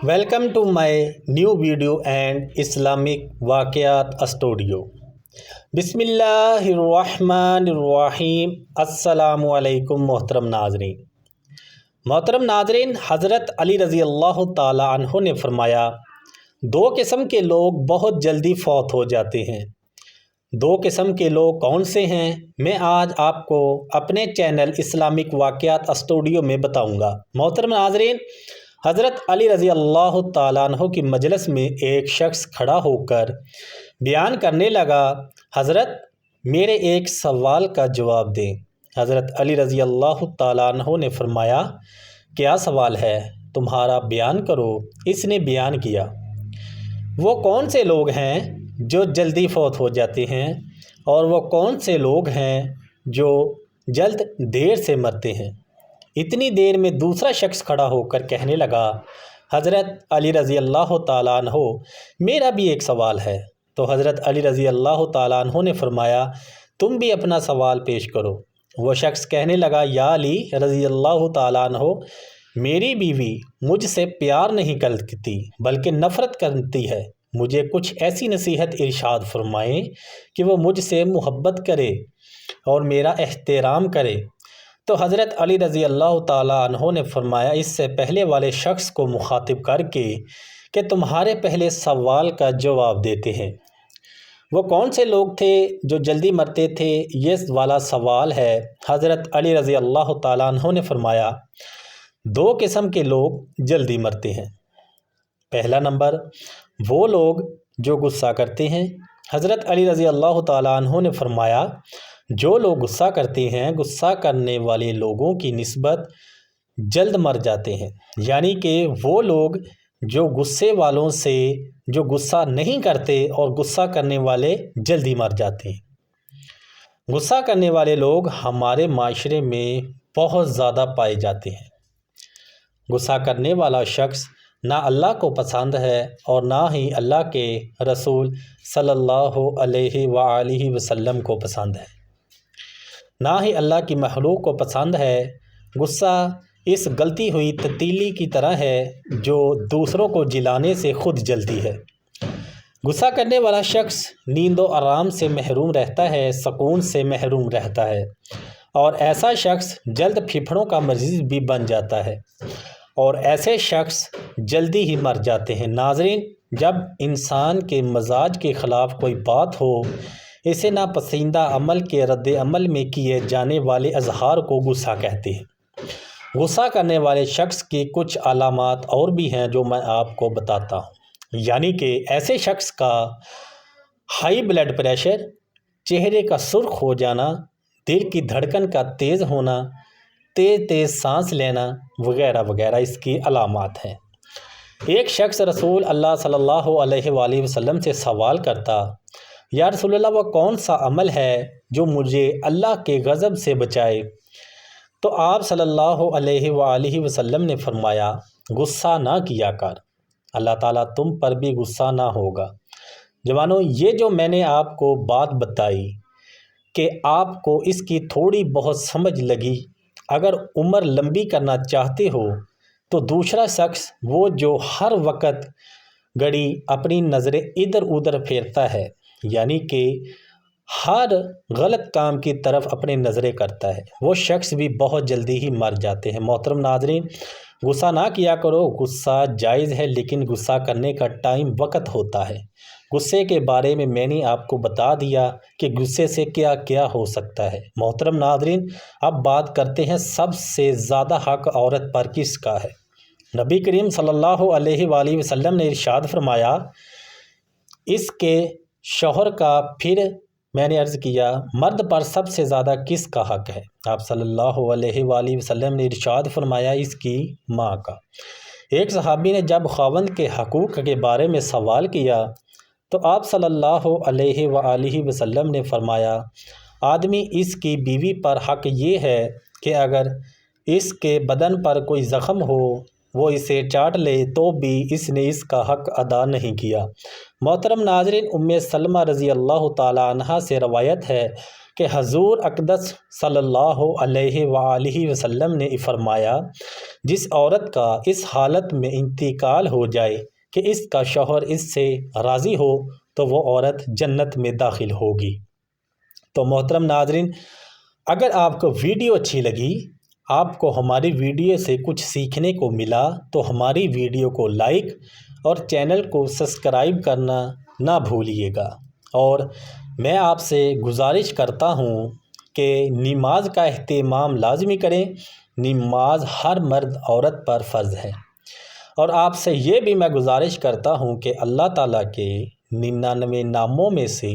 Welcome to my new video and Islamic واقعات studio. بسم اللہ الرحمن الرحیم۔ السلام علیکم محترم ناظرین، حضرت علی رضی اللہ تعالی عنہ نے فرمایا، دو قسم کے لوگ بہت جلدی فوت ہو جاتے ہیں۔ دو قسم کے لوگ کون سے ہیں، میں آج آپ کو اپنے چینل اسلامک واقعات اسٹوڈیو میں بتاؤں گا۔ محترم ناظرین، حضرت علی رضی اللہ تعالیٰ عنہ کی مجلس میں ایک شخص کھڑا ہو کر بیان کرنے لگا، حضرت میرے ایک سوال کا جواب دیں۔ حضرت علی رضی اللہ تعالیٰ عنہ نے فرمایا، کیا سوال ہے، تمہارا بیان کرو۔ اس نے بیان کیا، وہ کون سے لوگ ہیں جو جلدی فوت ہو جاتے ہیں، اور وہ کون سے لوگ ہیں جو جلد دیر سے مرتے ہیں۔ اتنی دیر میں دوسرا شخص کھڑا ہو کر کہنے لگا، حضرت علی رضی اللہ تعالیٰ عنہ میرا بھی ایک سوال ہے۔ تو حضرت علی رضی اللہ تعالیٰ عنہ نے فرمایا، تم بھی اپنا سوال پیش کرو۔ وہ شخص کہنے لگا، یا علی رضی اللہ تعالیٰ عنہ، میری بیوی مجھ سے پیار نہیں کرتی بلکہ نفرت کرتی ہے۔ مجھے کچھ ایسی نصیحت ارشاد فرمائیں کہ وہ مجھ سے محبت کرے اور میرا احترام کرے۔ تو حضرت علی رضی اللہ تعالیٰ عنہ نے فرمایا، اس سے پہلے والے شخص کو مخاطب کر کے کہ تمہارے پہلے سوال کا جواب دیتے ہیں، وہ کون سے لوگ تھے جو جلدی مرتے تھے، یہ والا سوال ہے۔ حضرت علی رضی اللہ تعالیٰ عنہ نے فرمایا، دو قسم کے لوگ جلدی مرتے ہیں۔ پہلا نمبر، وہ لوگ جو غصہ کرتے ہیں۔ حضرت علی رضی اللہ تعالیٰ عنہ نے فرمایا، جو لوگ غصہ کرتے ہیں، غصہ کرنے والے لوگوں کی نسبت جلد مر جاتے ہیں، یعنی کہ وہ لوگ جو غصے والوں سے جو غصہ نہیں کرتے، اور غصہ کرنے والے جلدی مر جاتے ہیں۔ غصہ کرنے والے لوگ ہمارے معاشرے میں بہت زیادہ پائے جاتے ہیں۔ غصہ کرنے والا شخص نہ اللہ کو پسند ہے اور نہ ہی اللہ کے رسول صلی اللہ علیہ وآلہ وسلم کو پسند ہے، نہ ہی اللہ کی مخلوق کو پسند ہے۔ غصہ اس گلتی ہوئی تیلی کی طرح ہے جو دوسروں کو جلانے سے خود جلتی ہے۔ غصہ کرنے والا شخص نیند و آرام سے محروم رہتا ہے، سکون سے محروم رہتا ہے، اور ایسا شخص جلد پھیپھڑوں کا مریض بھی بن جاتا ہے، اور ایسے شخص جلدی ہی مر جاتے ہیں۔ ناظرین، جب انسان کے مزاج کے خلاف کوئی بات ہو، اسے ناپسندیدہ عمل کے رد عمل میں کیے جانے والے اظہار کو غصہ کہتے ہیں۔ غصہ کرنے والے شخص کی کچھ علامات اور بھی ہیں جو میں آپ کو بتاتا ہوں، یعنی کہ ایسے شخص کا ہائی بلڈ پریشر، چہرے کا سرخ ہو جانا، دل کی دھڑکن کا تیز ہونا، تیز سانس لینا وغیرہ وغیرہ اس کی علامات ہیں۔ ایک شخص رسول اللہ صلی اللہ علیہ وآلہ وسلم سے سوال کرتا، یا رسول اللہ، وہ کون سا عمل ہے جو مجھے اللہ کے غضب سے بچائے؟ تو آپ صلی اللہ علیہ وآلہ وسلم نے فرمایا، غصہ نہ کیا کر، اللہ تعالیٰ تم پر بھی غصہ نہ ہوگا۔ جوانوں، یہ جو میں نے آپ کو بات بتائی کہ آپ کو اس کی تھوڑی بہت سمجھ لگی، اگر عمر لمبی کرنا چاہتے ہو تو دوسرا شخص وہ جو ہر وقت گھڑی اپنی نظریں ادھر ادھر پھیرتا ہے، یعنی کہ ہر غلط کام کی طرف اپنی نظریں کرتا ہے، وہ شخص بھی بہت جلدی ہی مر جاتے ہیں۔ محترم ناظرین، غصہ نہ کیا کرو۔ غصہ جائز ہے، لیکن غصہ کرنے کا ٹائم وقت ہوتا ہے۔ غصے کے بارے میں نے آپ کو بتا دیا کہ غصے سے کیا کیا ہو سکتا ہے۔ محترم ناظرین، اب بات کرتے ہیں سب سے زیادہ حق عورت پر کس کا ہے۔ نبی کریم صلی اللہ علیہ وآلہ وسلم نے ارشاد فرمایا، اس کے شوہر کا۔ پھر میں نے عرض کیا، مرد پر سب سے زیادہ کس کا حق ہے؟ آپ صلی اللہ علیہ وآلہ وسلم نے ارشاد فرمایا، اس کی ماں کا۔ ایک صحابی نے جب خاوند کے حقوق کے بارے میں سوال کیا تو آپ صلی اللہ علیہ وآلہ وسلم نے فرمایا، آدمی اس کی بیوی پر حق یہ ہے کہ اگر اس کے بدن پر کوئی زخم ہو، وہ اسے چاٹ لے تو بھی اس نے اس کا حق ادا نہیں کیا۔ محترم ناظرین، ام سلمہ رضی اللہ تعالیٰ عنہ سے روایت ہے کہ حضور اقدس صلی اللہ علیہ وآلہ وسلم نے فرمایا، جس عورت کا اس حالت میں انتقال ہو جائے کہ اس کا شوہر اس سے راضی ہو تو وہ عورت جنت میں داخل ہوگی۔ تو محترم ناظرین، اگر آپ کو ویڈیو اچھی لگی، آپ کو ہماری ویڈیو سے کچھ سیکھنے کو ملا تو ہماری ویڈیو کو لائک اور چینل کو سبسکرائب کرنا نہ بھولیے گا۔ اور میں آپ سے گزارش کرتا ہوں کہ نماز کا اہتمام لازمی کریں۔ نماز ہر مرد عورت پر فرض ہے۔ اور آپ سے یہ بھی میں گزارش کرتا ہوں کہ اللہ تعالیٰ کے 99 ناموں میں سے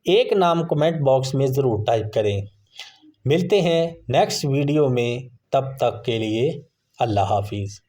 ایک نام کمنٹ باکس میں ضرور ٹائپ کریں۔ ملتے ہیں نیکسٹ ویڈیو میں، تب تک کے لیے اللہ حافظ۔